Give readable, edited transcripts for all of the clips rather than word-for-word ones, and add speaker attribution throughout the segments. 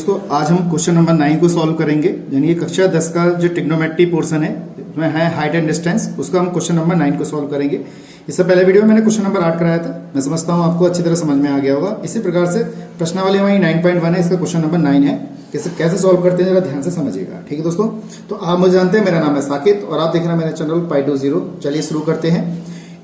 Speaker 1: दोस्तों, आज हम क्वेश्चन नंबर 9 को सॉल्व करेंगे। यानी कि कक्षा 10 का जो ट्रिग्नोमेट्री पोर्शन है उसमें है हाइट एंड डिस्टेंस, उसका हम क्वेश्चन नंबर 9 को सॉल्व करेंगे। इससे पहले वीडियो में मैंने क्वेश्चन नंबर 8 कराया था। मैं समझता हूँ आपको अच्छी तरह समझ में आ गया होगा। इसी प्रकार से प्रश्नावली हमारी 9.1 है, इसका क्वेश्चन नंबर 9 है। कैसे सॉल्व करते हैं जरा ध्यान से समझिएगा, ठीक है दोस्तों। तो आप मुझे जानते हैं, मेरा नाम है साकित और आप देख रहे हैं मेरा चैनल Pi20। चलिए शुरू करते हैं।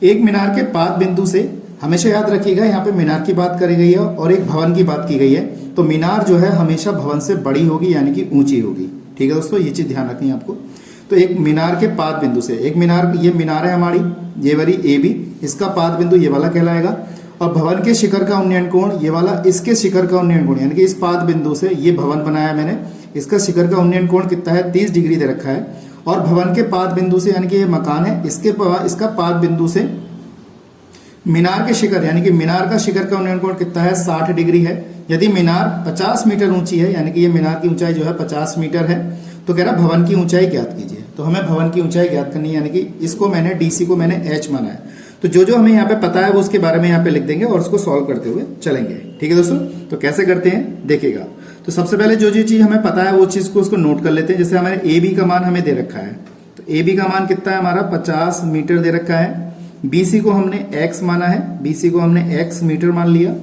Speaker 1: एक मीनार के पाद बिंदु से, हमेशा याद रखिएगा यहाँ पे मीनार की बात करी गई है और एक भवन की बात की गई है, तो मीनार जो है हमेशा भवन से बड़ी होगी, यानी कि ऊंची होगी। ठीक है दोस्तों, ये चीज ध्यान रखनी है आपको। तो एक मीनार के पाद बिंदु से, एक मीनार, ये मीनार है हमारी, ये वाली AB, इसका पाद बिंदु ये वाला कहलाएगा। और भवन के शिखर का उन्नयन कोण ये वाला, इसके शिखर का उन्नयन कोण, यानी कि इस पाद बिंदु से ये भवन बनाया मैंने, इसका शिखर का उन्नयन कोण कितना है, 30 डिग्री दे रखा है। और भवन के पाद बिंदु से, यानी कि ये मकान है, इसका पाद बिंदु से मीनार के शिखर, यानी कि मीनार का शिखर का उन्नयन कोण कितना है, 60 डिग्री है। यदि मीनार 50 मीटर ऊंची है, यानी कि ये मीनार की ऊंचाई जो है 50 मीटर है, तो कह रहा भवन की ऊंचाई ज्ञात कीजिए। तो हमें भवन की ऊंचाई ज्ञात करनी है, यानी कि इसको मैंने DC को मैंने H माना है। तो जो हमें यहाँ पे पता है वो उसके बारे में यहाँ पे लिख देंगे और उसको सॉल्व करते हुए चलेंगे। ठीक है दोस्तों, तो कैसे करते हैं देखिएगा। तो सबसे पहले जो चीज हमें पता है वो चीज को उसको नोट कर लेते हैं। जैसे हमारे AB का मान हमें दे रखा है, तो AB का मान कितना है हमारा, 50 मीटर दे रखा है। BC को हमने X माना है, BC को हमने X मीटर मान लिया।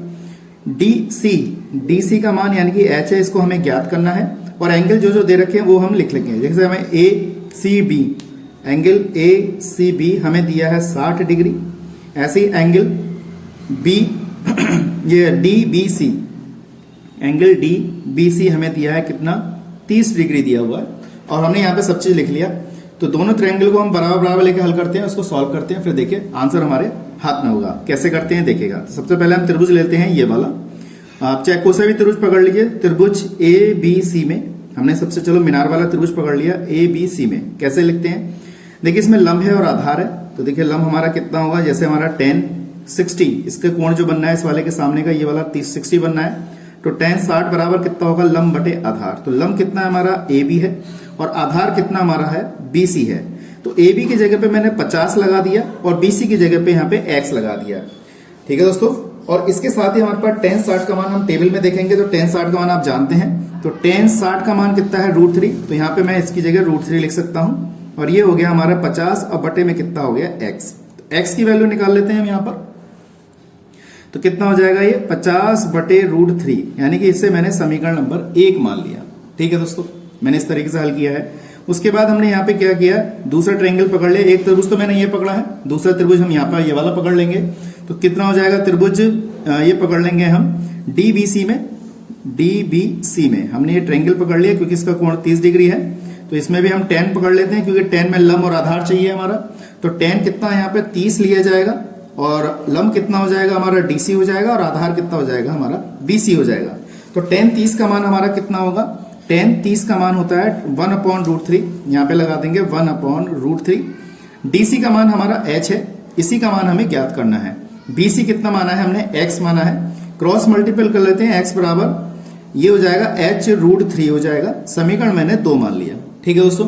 Speaker 1: DC का मान यानी कि H है, इसको हमें ज्ञात करना है। और एंगल जो दे रखे हैं वो हम लिख लेंगे। जैसे हमें ACB, एंगल ACB हमें दिया है 60 डिग्री। ऐसे ही एंगल ये DBC, एंगल DBC हमें दिया है कितना, 30 डिग्री दिया हुआ है। और हमने यहाँ पे सब चीज लिख लिया। तो दोनों ट्रायंगल को हम बराबर लेके हल करते हैं, उसको सॉल्व करते हैं, फिर देखिए आंसर हमारे हाथ में होगा। कैसे करते हैं देखिएगा। तो सबसे पहले हम त्रिभुज लेते हैं, ये वाला। आप चाहे कोई सा भी त्रिभुज पकड़ लीजिए। त्रिभुज ABC में हमने सबसे, चलो मीनार वाला त्रिभुज पकड़ लिया। ABC में कैसे लिखते हैं, देखिए इसमें लंब है और आधार है। तो देखिए लंब हमारा कितना होगा, जैसे हमारा 10 60, इसके कोण जो बनना है इस वाले के सामने का, ये वाला 30 60 बनना है। तो 10 60 बराबर कितना होगा, लंब बटे आधार। तो लंब कितना हमारा AB है और आधार कितना हमारा है, BC है। तो AB की जगह पे मैंने 50 लगा दिया और BC की जगह पे यहाँ पे X लगा दिया। ठीक है दोस्तों, और इसके साथ ही हमारे पास 10 60 का मान हम टेबल में देखेंगे। तो 10 60 का मान आप जानते हैं। तो 10 60 का मान कितना है, √3। तो यहाँ पे मैं इसकी जगह √3 लिख सकता हूं। और ये हो गया हमारा 50 और बटे में कितना हो गया, X। तो X की वैल्यू निकाल लेते हैं हम यहाँ पर। तो कितना हो जाएगा ये 50 बटे √3, यानी कि इससे मैंने समीकरण नंबर 1 मान लिया। ठीक है दोस्तों, मैंने इस तरीके से हल किया है। उसके बाद हमने यहाँ पे क्या किया, दूसरा ट्रायंगल पकड़ लिया। एक त्रिभुज तो मैंने ये पकड़ा है, दूसरा त्रिभुज हम यहाँ पर ये वाला पकड़ लेंगे। तो कितना हो जाएगा, त्रिभुज ये पकड़ लेंगे हम DBC में हमने ये ट्रायंगल पकड़ लिया, क्योंकि इसका कोण 30 डिग्री है। तो इसमें भी हम 10 पकड़ लेते हैं, क्योंकि 10 में लंब और आधार चाहिए हमारा। तो 10 कितना यहाँ पे 30 लिया जाएगा और लंब कितना हो जाएगा हमारा, DC हो जाएगा, और आधार कितना हो जाएगा हमारा, BC हो जाएगा। तो 10 30 का मान हमारा कितना होगा, 10 30 का मान होता है 1/√3। यहाँ पे लगा देंगे 1/√3। DC का मान हमारा H है, इसी का मान हमें ज्ञात करना है। BC कितना माना है हमने, X माना है। क्रॉस मल्टीपल कर लेते हैं, X बराबर ये हो जाएगा H√3 हो जाएगा। समीकरण मैंने 2 मान लिया। ठीक है दोस्तों,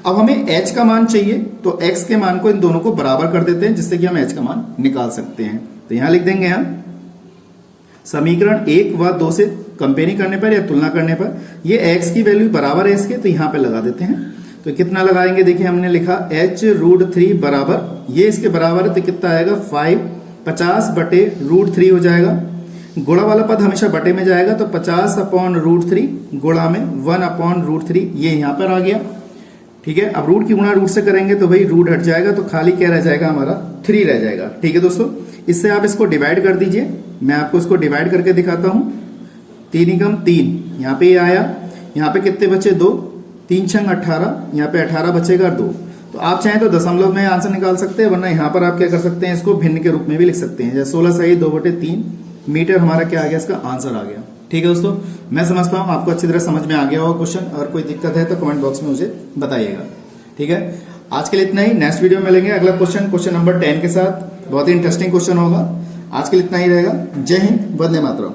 Speaker 1: अब हमें H का मान चाहिए, तो X के मान को इन दोनों को बराबर कर देते हैं, जिससे कि हम H का मान निकाल सकते हैं। तो यहां लिख देंगे हम समीकरण 1 व 2 से कंपेयरिंग करने पर या तुलना करने पर ये X की वैल्यू बराबर है इसके, तो यहां पे लगा देते हैं। तो कितना लगाएंगे, देखिए हमने लिखा H√3 बराबर, ये इसके बराबर है, तो कितना आएगा 50 बटे √3 हो जाएगा। गुणा वाला पद हमेशा बटे में जाएगा, तो 50/√3 गुणा में 1/√3, ये यहां पर आ गया। ठीक है, अब रूट की गुणा रूट से करेंगे तो भाई रूट हट जाएगा, तो खाली क्या रह जाएगा हमारा, 3 रह जाएगा। ठीक है दोस्तों, इससे आप इसको डिवाइड कर दीजिए। मैं आपको इसको डिवाइड करके दिखाता हूं। 3 × 3 यहाँ पे आया, यहाँ पे कितने बचे, 2, 3 × 18, यहाँ पे 18 बचेगा 2। तो आप चाहें तो दशमलव में आंसर निकाल सकते हैं, वरना यहाँ पर आप क्या कर सकते हैं, इसको भिन्न के रूप में भी लिख सकते हैं। जैसे 16 सही 2/3 मीटर हमारा क्या आ गया, इसका आंसर आ गया। ठीक है दोस्तों, मैं समझता हूं आपको अच्छी तरह समझ में आ गया होगा क्वेश्चन। अगर कोई दिक्कत है तो कमेंट बॉक्स में मुझे बताइएगा। ठीक है, आज के लिए इतना ही। नेक्स्ट वीडियो में मिलेंगे अगला क्वेश्चन नंबर 10 के साथ। बहुत ही इंटरेस्टिंग क्वेश्चन होगा। आज के लिए इतना ही रहेगा। जय हिंद, वंदे मातरम।